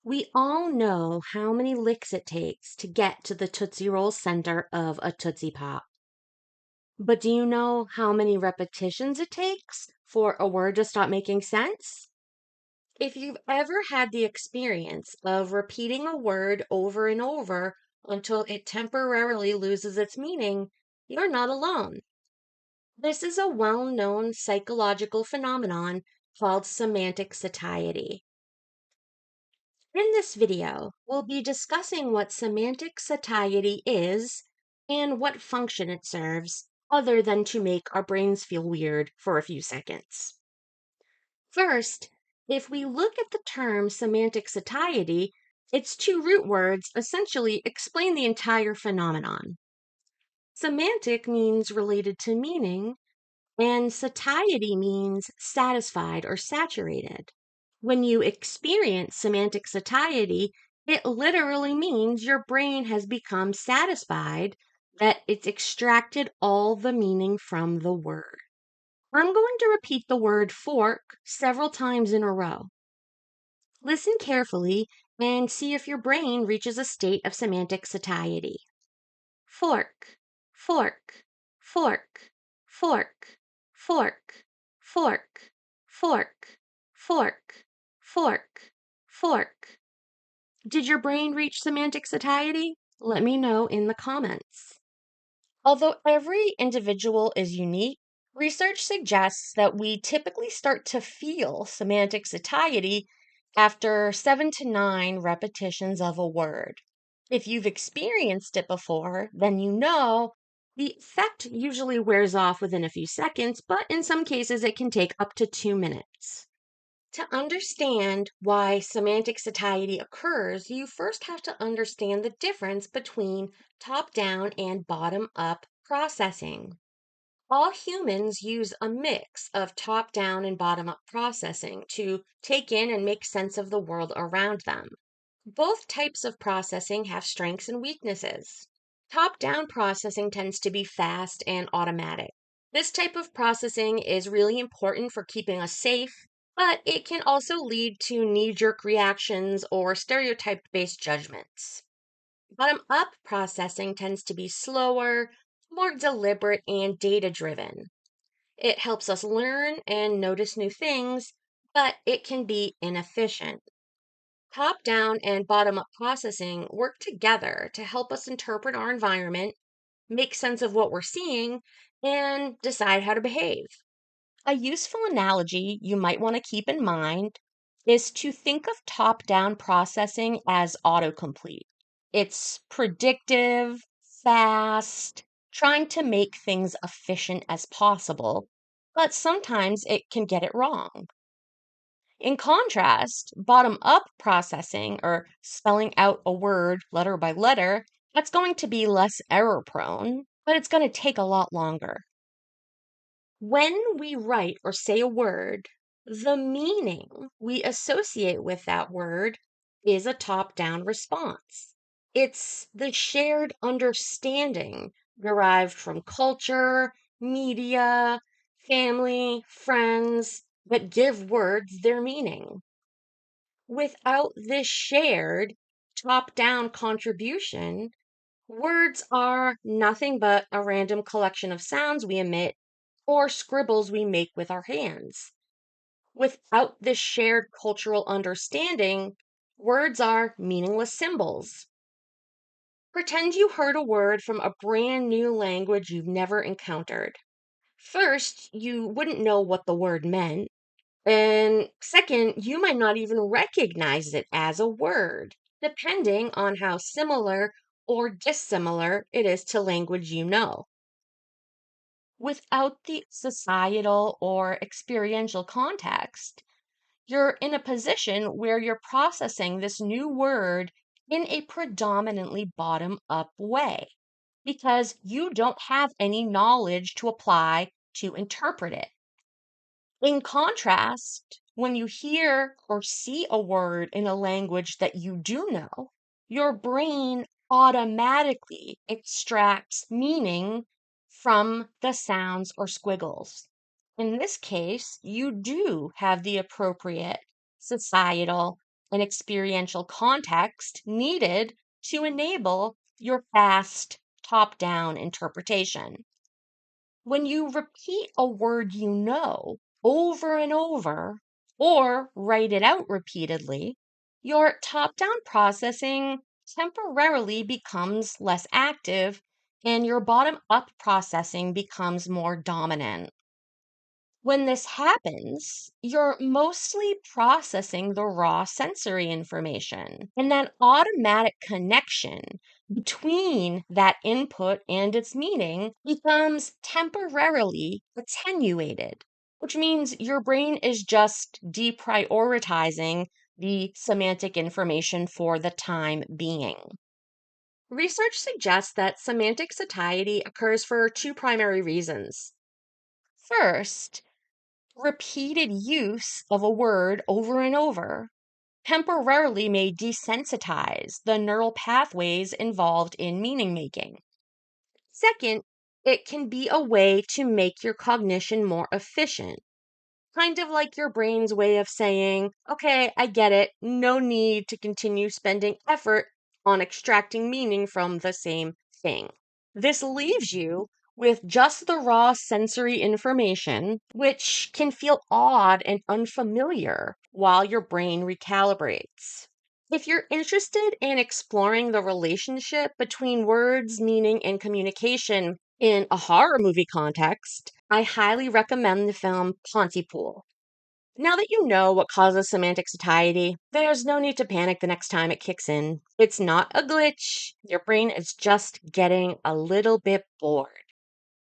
We all know how many licks it takes to get to the Tootsie Roll center of a Tootsie Pop. But do you know how many repetitions it takes for a word to stop making sense? If you've ever had the experience of repeating a word over and over until it temporarily loses its meaning, you're not alone. This is a well known psychological phenomenon called semantic satiety. In this video, we'll be discussing what semantic satiety is and what function it serves, other than to make our brains feel weird for a few seconds. First, if we look at the term semantic satiety, its two root words essentially explain the entire phenomenon. Semantic means related to meaning, and satiety means satisfied or saturated. When you experience semantic satiety, it literally means your brain has become satisfied that it's extracted all the meaning from the word. I'm going to repeat the word fork several times in a row. Listen carefully and see if your brain reaches a state of semantic satiety. Fork, fork, fork, fork, fork, fork, fork, fork, fork, fork. Did your brain reach semantic satiety? Let me know in the comments. Although every individual is unique, research suggests that we typically start to feel semantic satiety after 7 to 9 repetitions of a word. If you've experienced it before, then you know the effect usually wears off within a few seconds, but in some cases it can take up to 2 minutes. To understand why semantic satiety occurs, you first have to understand the difference between top down and bottom up processing. All humans use a mix of top down and bottom up processing to take in and make sense of the world around them. Both types of processing have strengths and weaknesses. Top down processing tends to be fast and automatic. This type of processing is really important for keeping us safe, but it can also lead to knee jerk reactions or stereotype based judgments. Bottom up processing tends to be slower, more deliberate, and data driven. It helps us learn and notice new things, but it can be inefficient. Top down and bottom up processing work together to help us interpret our environment, make sense of what we're seeing, and decide how to behave. A useful analogy you might want to keep in mind is to think of top down processing as autocomplete. It's predictive, fast, trying to make things efficient as possible, but sometimes it can get it wrong. In contrast, bottom up processing or spelling out a word letter by letter, that's going to be less error prone, but it's going to take a lot longer. When we write or say a word, the meaning we associate with that word is a top down response. It's the shared understanding derived from culture, media, family, friends that give words their meaning. Without this shared top down contribution, words are nothing but a random collection of sounds we emit or scribbles we make with our hands. Without this shared cultural understanding, words are meaningless symbols. Pretend you heard a word from a brand new language you've never encountered. First, you wouldn't know what the word meant. And second, you might not even recognize it as a word, depending on how similar or dissimilar it is to language you know. Without the societal or experiential context, you're in a position where you're processing this new word in a predominantly bottom up way because you don't have any knowledge to apply to interpret it. In contrast, when you hear or see a word in a language that you do know, your brain automatically extracts meaning from the sounds or squiggles. In this case, you do have the appropriate societal and experiential context needed to enable your fast top down interpretation. When you repeat a word you know over and over, or write it out repeatedly, your top down processing temporarily becomes less active and your bottom up processing becomes more dominant. When this happens, you're mostly processing the raw sensory information, and that automatic connection between that input and its meaning becomes temporarily attenuated, which means your brain is just deprioritizing the semantic information for the time being. Research suggests that semantic satiety occurs for two primary reasons. First, repeated use of a word over and over temporarily may desensitize the neural pathways involved in meaning making. Second, it can be a way to make your cognition more efficient, kind of like your brain's way of saying, okay, I get it, no need to continue spending effort on extracting meaning from the same thing. This leaves you with just the raw sensory information, which can feel odd and unfamiliar while your brain recalibrates. If you're interested in exploring the relationship between words, meaning, and communication in a horror movie context, I highly recommend the film Pontypool. Now that you know what causes semantic satiety, there's no need to panic the next time it kicks in. It's not a glitch. Your brain is just getting a little bit bored.